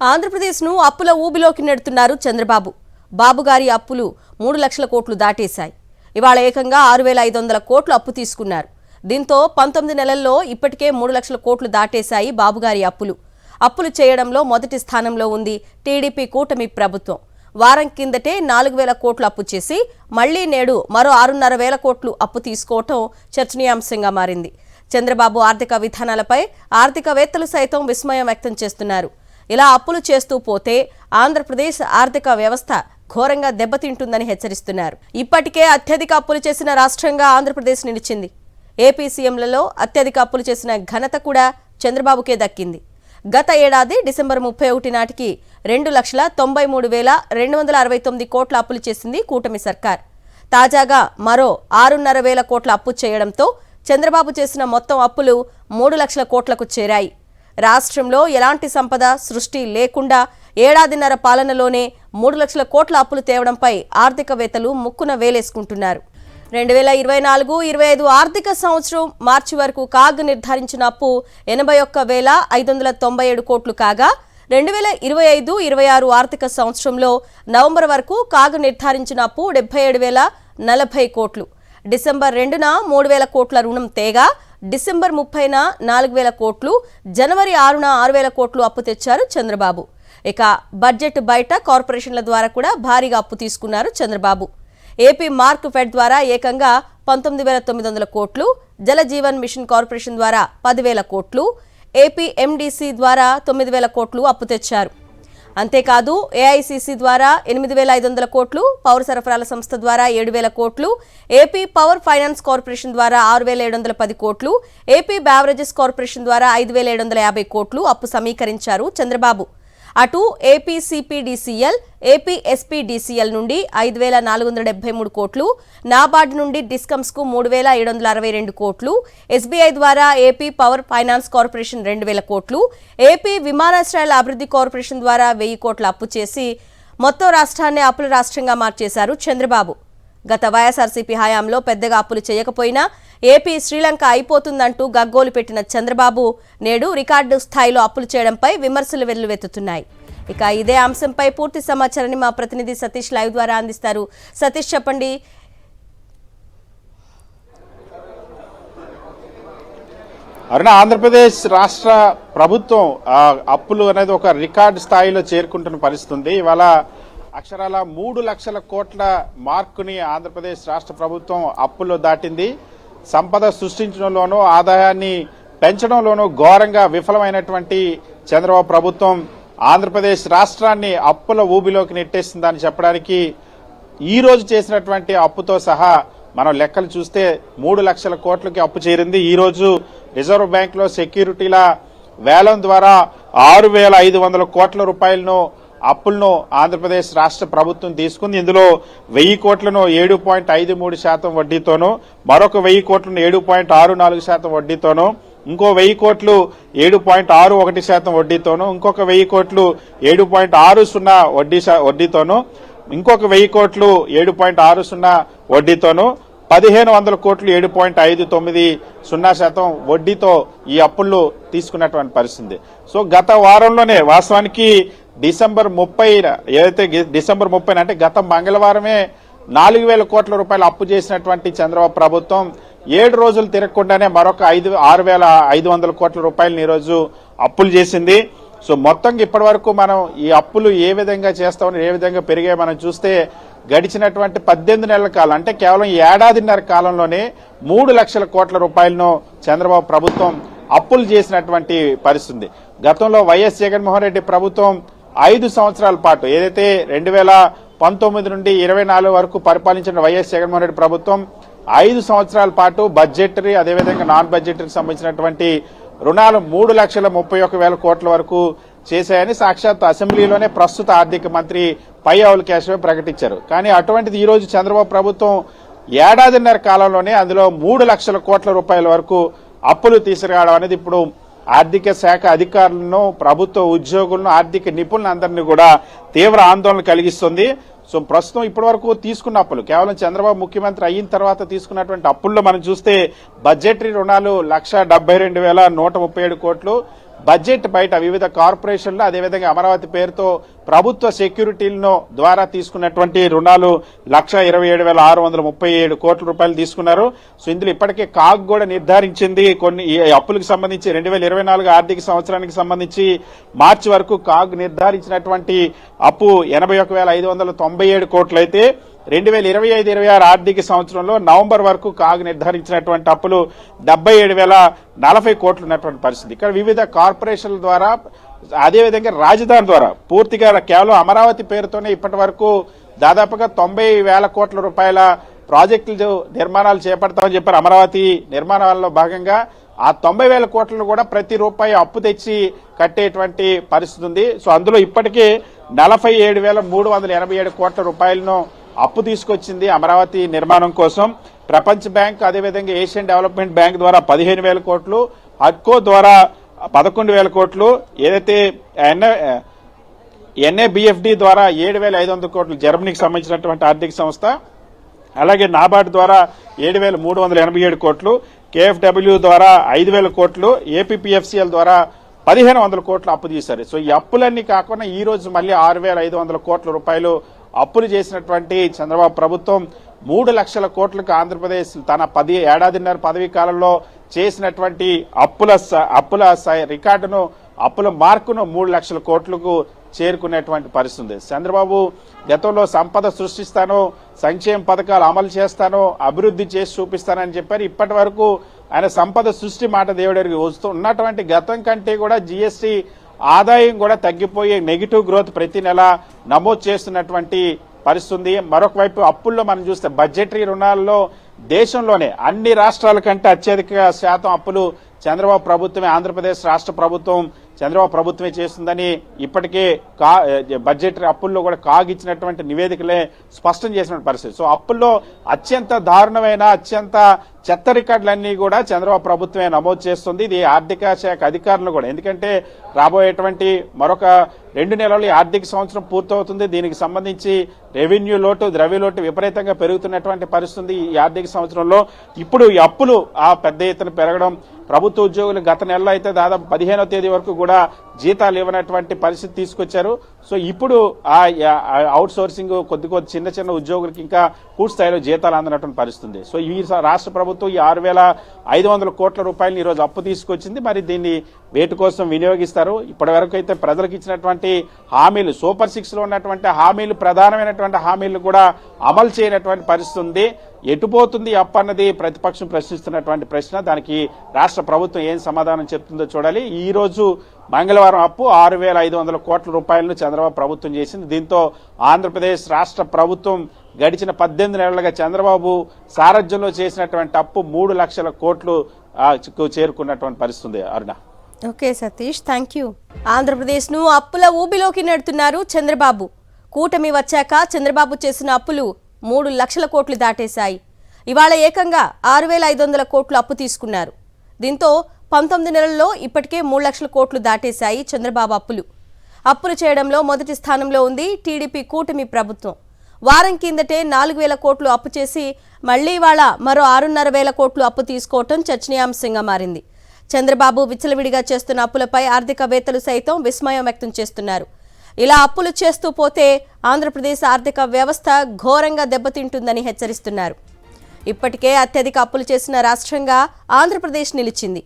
ఆంధ్రప్రదేశ్ను అప్పుల ఊబిలోకి నెడుతున్నారు చంద్రబాబు. బాబుగారి అప్పులు 3 లక్షల కోట్లు దాటేశాయి. ఇవాళ ఏకంగా 6,500 కోట్లు అప్పు తీసుకున్నారు. దీంతో 19 నెలల్లో ఇప్పటికే 3 లక్షల కోట్లు దాటేశాయి బాబుగారి అప్పులు. అప్పులు చేయడంలో మొదటి స్థానంలో ఉంది టీడీపీ కూటమి ప్రభుత్వం. వారం కిందటే 4,000 కోట్లు అప్పు చేసి మళ్లీ నేడు మరో 6,500 కోట్లు అప్పు తీసుకోవటం చర్చనీయాంశంగా మారింది. చంద్రబాబు ఆర్థిక విధానాలపై ఆర్థికవేత్తలు సైతం విస్మయం వ్యక్తం చేస్తున్నారు. ఇలా అప్పులు చేస్తూ పోతే ఆంధ్రప్రదేశ్ ఆర్థిక వ్యవస్థ ఘోరంగా దెబ్బతింటుందని హెచ్చరిస్తున్నారు. ఇప్పటికే అత్యధిక అప్పులు చేసిన రాష్ట్రంగా ఆంధ్రప్రదేశ్ నిలిచింది. ఏపీ సీఎంలలో అత్యధిక అప్పులు చేసిన ఘనత కూడా చంద్రబాబుకే దక్కింది. గత ఏడాది డిసెంబర్ 31 నాటికి 2,93,269 కోట్ల అప్పులు చేసింది కూటమి సర్కార్. తాజాగా మరో 6,500 కోట్ల అప్పు చేయడంతో చంద్రబాబు చేసిన మొత్తం అప్పులు 3 లక్షల కోట్లకు చేరాయి. రాష్ట్రంలో ఎలాంటి సంపద సృష్టి లేకుండా ఏడాదిన్నర పాలనలోనే 3 లక్షల కోట్ల అప్పులు తేవడంపై ఆర్థికవేత్తలు ముక్కున వేలేసుకుంటున్నారు. 2024-25 ఆర్థిక సంవత్సరం మార్చి వరకు కాగ్ నిర్ధారించిన అప్పు 81,597 కోట్లు కాగా 2025-26 ఆర్థిక సంవత్సరంలో నవంబర్ వరకు కాగ్ నిర్ధారించిన అప్పు 77,040 కోట్లు. డిసెంబర్ 2న 3,000 కోట్ల రుణం తేగా డిసెంబర్ 30న 4,000 కోట్లు, జనవరి 6న 6,000 కోట్లు అప్పు తెచ్చారు చంద్రబాబు. ఇక బడ్జెట్ బయట కార్పొరేషన్ల ద్వారా కూడా భారీగా అప్పు తీసుకున్నారు చంద్రబాబు. ఏపీ మార్క్ ఫెడ్ ద్వారా ఏకంగా 19,900 కోట్లు, జల జీవన్ మిషన్ కార్పొరేషన్ ద్వారా 10,000 కోట్లు, ఏపీ ఎండిసి ద్వారా 9,000 కోట్లు అప్పు తెచ్చారు. అంతేకాదు ఏఐసిసి ద్వారా 8,500 కోట్లు, పౌర సరఫరాల సంస్థ ద్వారా 7,000 కోట్లు, ఏపీ పవర్ ఫైనాన్స్ కార్పొరేషన్ ద్వారా 6,710 కోట్లు, ఏపీ బ్యావరేజెస్ కార్పొరేషన్ ద్వారా 5,750 కోట్లు అప్పు సమీకరించారు చంద్రబాబు. అటు ఏపీ సిపిడిసిఎల్, ఏపీ ఎస్పీడిసిఎల్ నుండి 5,473 కోట్లు, నాబార్డ్ నుండి డిస్కమ్స్ కు 3,762 కోట్లు, ఎస్బీఐ ద్వారా ఏపీ పవర్ ఫైనాన్స్ కార్పొరేషన్ 2,000 కోట్లు, ఏపీ విమానాశ్రయాల అభివృద్ధి కార్పొరేషన్ ద్వారా 1,000 కోట్ల అప్పు చేసి మొత్తం రాష్ట్రాన్ని అప్పుల రాష్ట్రంగా మార్చేశారు చంద్రబాబు. గత వైఎస్ఆర్సీపీ హయాంలో పెద్దగా అప్పులు చేయకపోయినా ఏపీ శ్రీలంక అయిపోతుందంటూ గగ్గోలు పెట్టిన చంద్రబాబు నేడు రికార్డు స్థాయిలో అప్పులు చేయడంపై విమర్శలు వెల్లువెత్తుతున్నాయి. ఇక ఇదే అంశంపై పూర్తి సమాచారాన్ని మా ప్రతినిధి సతీష్ లైవ్ ద్వారా అందిస్తారు. సతీష్, చెప్పండి. అరుణ, ఆంధ్రప్రదేశ్ రాష్ట్ర ప్రభుత్వం అప్పులు అనేది ఒక రికార్డు స్థాయిలో చేరుకుంటున్న పరిస్థితి ఉంది. ఇవాళ అక్షరాల 3 లక్షల కోట్ల మార్కుని ఆంధ్రప్రదేశ్ రాష్ట్ర ప్రభుత్వం అప్పుల్లో దాటింది. సంపద సృష్టించడంలోనూ ఆదాయాన్ని పెంచడంలోనూ ఘోరంగా విఫలమైనటువంటి చంద్రబాబు ప్రభుత్వం ఆంధ్రప్రదేశ్ రాష్ట్రాన్ని అప్పుల ఊబిలోకి నెట్టేస్తుందని చెప్పడానికి ఈ రోజు చేసినటువంటి అప్పుతో సహా మనం లెక్కలు చూస్తే 3 లక్షల కోట్లకి అప్పు చేరింది. ఈ రోజు రిజర్వ్ బ్యాంక్ లో సెక్యూరిటీల వేలం ద్వారా 6,500 కోట్ల రూపాయలను అప్పులను ఆంధ్రప్రదేశ్ రాష్ట్ర ప్రభుత్వం తీసుకుంది. ఇందులో 1,000 కోట్లను 7.53% వడ్డీతోనూ, మరొక 1,000 కోట్లను 7.64% వడ్డీతోనూ, ఇంకో 1,000 కోట్లు 7.61% వడ్డీతోనూ, ఇంకొక 1,000 కోట్లు 7.60 వడ్డీతోనూ, ఇంకొక 1,000 కోట్లు 7.60 వడ్డీతోనూ, 1,500 కోట్లు 7.59% వడ్డీతో ఈ అప్పులు తీసుకున్నటువంటి పరిస్థితి. సో గత వారంలోనే వాస్తవానికి డిసెంబర్ 30 ఏదైతే డిసెంబర్ 30 అంటే గత మంగళవారమే 4,000 కోట్ల రూపాయలు అప్పు చేసినటువంటి చంద్రబాబు ప్రభుత్వం 7 రోజులు తిరగకుండానే మరొక 6,500 కోట్ల రూపాయలను ఈరోజు అప్పులు చేసింది. సో మొత్తంగా ఇప్పటి వరకు మనం ఈ అప్పులు ఏ విధంగా చేస్తామని, ఏ విధంగా పెరిగాయి మనం చూస్తే గడిచినటువంటి 18 నెలల కాలం అంటే కేవలం ఏడాదిన్నర కాలంలోనే 3 లక్షల కోట్ల రూపాయలను చంద్రబాబు ప్రభుత్వం అప్పులు చేసినటువంటి పరిస్థితి. గతంలో వైఎస్ జగన్మోహన్ రెడ్డి ప్రభుత్వం 5 సంవత్సరాల పాటు ఏదైతే 2019 నుండి 24 వరకు పరిపాలించిన వైఎస్ జగన్మోహన్ రెడ్డి ప్రభుత్వం 5 సంవత్సరాల పాటు బడ్జెటరీ అదేవిధంగా నాన్ బడ్జెటరీకి సంబంధించినటువంటి రుణాలు 3,31,000 కోట్ల వరకు చేశాయని సాక్షాత్ అసెంబ్లీలోనే ప్రస్తుత ఆర్థిక మంత్రి పయ్యావుల కేశవ్ ప్రకటించారు. కానీ అటువంటిది ఈ రోజు చంద్రబాబు ప్రభుత్వం ఏడాదిన్నర కాలంలోనే అందులో 3 లక్షల కోట్ల రూపాయల వరకు అప్పులు తీసుకురావడం అనేది ఇప్పుడు ఆర్థిక శాఖ అధికారులను, ప్రభుత్వ ఉద్యోగులను, ఆర్థిక నిపుణులందరినీ కూడా తీవ్ర ఆందోళన కలిగిస్తుంది. సో ప్రస్తుతం ఇప్పటి వరకు తీసుకున్న అప్పులు కేవలం చంద్రబాబు ముఖ్యమంత్రి అయిన తర్వాత తీసుకున్నటువంటి అప్పుల్లో మనం చూస్తే బడ్జెటరీ రుణాలు 1,72,137 కోట్లు, బడ్జెట్ బయట వివిధ కార్పొరేషన్లు అదేవిధంగా అమరావతి పేరుతో ప్రభుత్వ సెక్యూరిటీలను ద్వారా తీసుకున్నటువంటి రుణాలు 1,27,637 కోట్ల రూపాయలు తీసుకున్నారు. సో ఇందులో ఇప్పటికే కాగ్ కూడా నిర్ధారించింది కొన్ని ఈ అప్పులకు సంబంధించి 2024 ఆర్థిక సంవత్సరానికి సంబంధించి మార్చి వరకు కాగ్ నిర్ధారించినటువంటి అప్పు 81,597 కోట్లు అయితే 2025-26 ఆర్థిక సంవత్సరంలో నవంబర్ వరకు కాగ్ నిర్ధారించినటువంటి అప్పులు 77,040 కోట్లు ఉన్నటువంటి పరిస్థితి. ఇక్కడ వివిధ కార్పొరేషన్ల ద్వారా అదేవిధంగా రాజధాని ద్వారా పూర్తిగా కేవలం అమరావతి పేరుతోనే ఇప్పటి వరకు దాదాపుగా 90,000 కోట్ల రూపాయల ప్రాజెక్టులు నిర్మాణాలు చేపడతామని చెప్పారు. అమరావతి నిర్మాణాలలో భాగంగా ఆ 90,000 కోట్లను కూడా ప్రతి రూపాయి అప్పు తెచ్చి కట్టేటువంటి పరిస్థితి ఉంది. సో అందులో ఇప్పటికే 47,387 కోట్ల రూపాయలను అప్పు తీసుకొచ్చింది అమరావతి నిర్మాణం కోసం. ప్రపంచ బ్యాంక్ అదేవిధంగా ఏషియన్ డెవలప్మెంట్ బ్యాంక్ ద్వారా 15,000 కోట్లు, హడ్కో ద్వారా 11,000 కోట్లు, ఏదైతే ఎన్ఏబిఎఫ్డి ద్వారా 7,500 కోట్లు జర్మనీకి సంబంధించినటువంటి ఆర్థిక సంస్థ, అలాగే నాబార్డ్ ద్వారా 7,387 కోట్లు, కేఎఫ్డబ్ల్యూ ద్వారా 5,000 కోట్లు, ఏపీపీఎఫ్సీఎల్ ద్వారా 1,500 కోట్లు అప్పు చేశారు. సో ఈ అప్పులన్నీ కాకుండా ఈ రోజు మళ్ళీ 6,500 కోట్ల రూపాయలు అప్పులు చేసినటువంటి చంద్రబాబు ప్రభుత్వం 3 లక్షల కోట్లకు ఆంధ్రప్రదేశ్ తన 10 ఏడాదిన్నర పదవీ కాలంలో చేసినటువంటి అప్పుల రికార్డును అప్పుల మార్కును 3 లక్షల కోట్లకు చేరుకునేటువంటి పరిస్థితి ఉంది. చంద్రబాబు గతంలో సంపద సృష్టిస్తాను, సంక్షేమ పథకాలు అమలు చేస్తాను, అభివృద్ధి చేసి చూపిస్తానని చెప్పారు. ఇప్పటి వరకు ఆయన సంపద సృష్టి మాట దేవుడికి వస్తూ ఉన్నటువంటి గతం కంటే కూడా జీఎస్టీ ఆదాయం కూడా తగ్గిపోయి నెగిటివ్ గ్రోత్ ప్రతి నెల నమోదు చేస్తున్నటువంటి పరిస్థితి. మరొక వైపు అప్పుల్లో మనం చూస్తే బడ్జెటరీ రుణాల్లో దేశంలోనే అన్ని రాష్ట్రాల కంటే అత్యధిక శాతం అప్పులు చంద్రబాబు ప్రభుత్వమే, ఆంధ్రప్రదేశ్ రాష్ట్ర ప్రభుత్వం చంద్రబాబు ప్రభుత్వమే చేస్తుందని ఇప్పటికే బడ్జెటరీ అప్పుల్లో కూడా కాగ్ ఇచ్చినటువంటి నివేదికలే స్పష్టం చేసిన పరిస్థితి. సో అప్పుల్లో అత్యంత దారుణమైన అత్యంత చెత్త రికార్డులన్నీ కూడా చంద్రబాబు ప్రభుత్వమే నమోదు చేస్తుంది. ఇది ఆర్థిక శాఖ అధికారులు కూడా, ఎందుకంటే రాబోయేటువంటి మరొక 2 నెలలు ఈ ఆర్థిక సంవత్సరం పూర్తవుతుంది. దీనికి సంబంధించి రెవెన్యూ లోటు, ద్రవ్య లోటు విపరీతంగా పెరుగుతున్నటువంటి పరిస్థితి ఈ ఆర్థిక సంవత్సరంలో. ఇప్పుడు ఈ అప్పులు పెద్ద ఎత్తున పెరగడం, ప్రభుత్వ ఉద్యోగులు గత నెలలో అయితే దాదాపు 15వ తేదీ వరకు కూడా జీతాలు ఇవ్వనటువంటి పరిస్థితి తీసుకొచ్చారు. సో ఇప్పుడు ఆ అవుట్ సోర్సింగ్ కొద్ది చిన్న ఉద్యోగులకి ఇంకా పూర్తి స్థాయిలో జీతాలు అందనటువంటి పరిస్థితి. సో ఈ రాష్ట్ర ప్రభుత్వం ఈ 6,500 కోట్ల రూపాయలు ఈ రోజు అప్పు తీసుకొచ్చింది. మరి దీన్ని వేటి కోసం వినియోగిస్తారు? ఇప్పటి వరకు అయితే ప్రజలకు ఇచ్చినటువంటి హామీలు, సూపర్ 6 లో ఉన్నటువంటి హామీలు, ప్రధానమైనటువంటి హామీలు కూడా అమలు చేయనటువంటి పరిస్థితి ఉంది. ఎటుపోతుంది అప్పు అన్నది ప్రతిపక్షం ప్రశ్నిస్తున్నటువంటి ప్రశ్న. దానికి రాష్ట్ర ప్రభుత్వం ఏం సమాధానం చెప్తుందో చూడాలి. ఈ రోజు మంగళవారం అప్పు 6,500 కోట్ల రూపాయలను చంద్రబాబు ప్రభుత్వం చేసింది. దీంతో ఆంధ్రప్రదేశ్ రాష్ట్ర ప్రభుత్వం గడిచిన 18 నెలలుగా చంద్రబాబు సారథ్యంలో చేసినటువంటి అప్పు 3 లక్షల కోట్లు చేరుకున్నటువంటి పరిస్థితి. Aruna. Okay Satish, thank you. Andhra Pradesh ను అప్పుల ఊబిలోకి నెడుతున్నారు చంద్రబాబు. కూటమి వచ్చాక చంద్రబాబు చేసిన అప్పులు 3 లక్షల కోట్లు దాటేశాయి. ఇవాళ ఏకంగా 6,500 కోట్లు అప్పు తీసుకున్నారు. దీంతో 19 నెలల్లో ఇప్పటికే 3 లక్షల కోట్లు దాటేశాయి చంద్రబాబు అప్పులు చేయడంలో మొదటి స్థానంలో ఉంది టీడీపీ కూటమి ప్రభుత్వం. వారం కిందటే 4,000 కోట్లు అప్పు చేసి మళ్లీ ఇవాళ మరో 6,500 కోట్లు అప్పు తీసుకోవటం చర్చనీయాంశంగా మారింది. చంద్రబాబు విచ్చలవిడిగా చేస్తున్న అప్పులపై ఆర్థికవేత్తలు సైతం విస్మయం వ్యక్తం చేస్తున్నారు. ఇలా అప్పులు చేస్తూ పోతే ఆంధ్రప్రదేశ్ ఆర్థిక వ్యవస్థ ఘోరంగా దెబ్బతింటుందని హెచ్చరిస్తున్నారు. ఇప్పటికే అత్యధిక అప్పులు చేసిన రాష్ట్రంగా ఆంధ్రప్రదేశ్ నిలిచింది.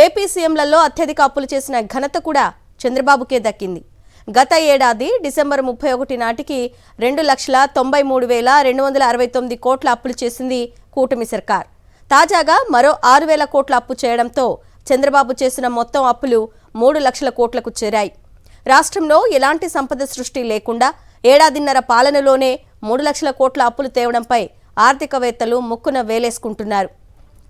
ఏపీ సీఎంలలో అత్యధిక అప్పులు చేసిన ఘనత కూడా చంద్రబాబుకే దక్కింది. గత ఏడాది డిసెంబర్ 31 నాటికి 2,93,269 కోట్ల అప్పులు చేసింది కూటమి సర్కార్. తాజాగా మరో 6,000 కోట్ల అప్పు చేయడంతో చంద్రబాబు చేసిన మొత్తం అప్పులు 3 లక్షల కోట్లకు చేరాయి. రాష్ట్రంలో ఎలాంటి సంపద సృష్టి లేకుండా ఏడాదిన్నర పాలనలోనే 3 లక్షల కోట్ల అప్పులు తేవడంపై ఆర్థికవేత్తలు ముక్కున వేలేసుకుంటున్నారు.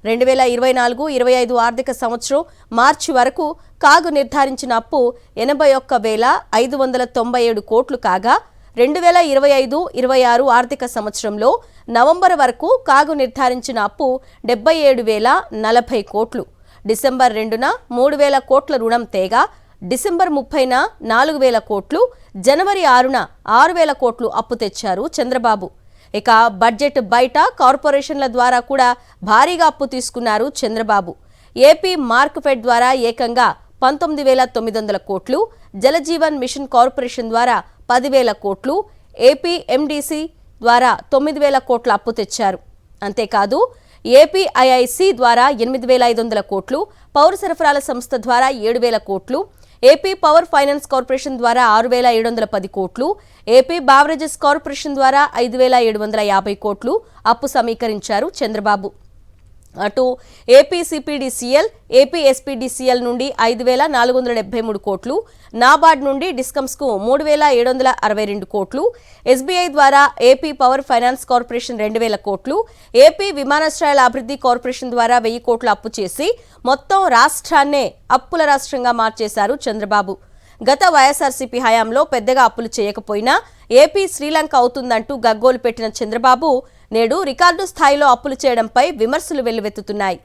2024-25 ఆర్థిక సంవత్సరం మార్చి వరకు కాగు నిర్ధారించిన అప్పు 81,597 కోట్లు కాగా 2025-26 ఆర్థిక సంవత్సరంలో నవంబర్ వరకు కాగు నిర్ధారించిన అప్పు 77,040 కోట్లు. డిసెంబర్ 2న 3,000 కోట్ల రుణం తేగా డిసెంబర్ 30న 4,000 కోట్లు, జనవరి 6న 6,000 కోట్లు అప్పు తెచ్చారు చంద్రబాబు. ఇక బడ్జెట్ బయట కార్పొరేషన్ల ద్వారా కూడా భారీగా అప్పు తీసుకున్నారు చంద్రబాబు. ఏపీ మార్క్ఫెడ్ ద్వారా ఏకంగా 19,900 కోట్లు, జలజీవన్ మిషన్ కార్పొరేషన్ ద్వారా 10,000 కోట్లు, ఏపీ ఎండీసీ ద్వారా 9,000 కోట్ల అప్పు తెచ్చారు. అంతేకాదు ఏపీఐఐసి ద్వారా 8,500 కోట్లు, పౌర సరఫరాల సంస్థ ద్వారా 7,000 కోట్లు, ఏపీ పవర్ ఫైనాన్స్ కార్పొరేషన్ ద్వారా 6,710 కోట్లు, ఏపీ బావరేజెస్ కార్పొరేషన్ ద్వారా 5,750 కోట్లు అప్పు సమీకరించారు చంద్రబాబు. అటు ఏపీ సిపిడిసిఎల్, ఏపీ ఎస్పీడీసీఎల్ నుండి 5,473 కోట్లు, నాబార్డ్ నుండి డిస్కమ్స్కు 3,762 కోట్లు, ఎస్బీఐ ద్వారా ఏపీ పవర్ ఫైనాన్స్ కార్పొరేషన్ 2,000 కోట్లు, ఏపీ విమానాశ్రయాల అభివృద్ధి కార్పొరేషన్ ద్వారా 1,000 కోట్లు అప్పు చేసి మొత్తం రాష్ట్రాన్నే అప్పుల రాష్ట్రంగా మార్చేశారు చంద్రబాబు. గత వైఎస్ఆర్సీపీ హయాంలో పెద్దగా అప్పులు చేయకపోయినా ఏపీ శ్రీలంక అవుతుందంటూ గగ్గోలు పెట్టిన చంద్రబాబు నేడు రికార్డు స్థాయిలో అప్పులు చేయడంపై విమర్శలు వెల్లువెత్తుతున్నాయి.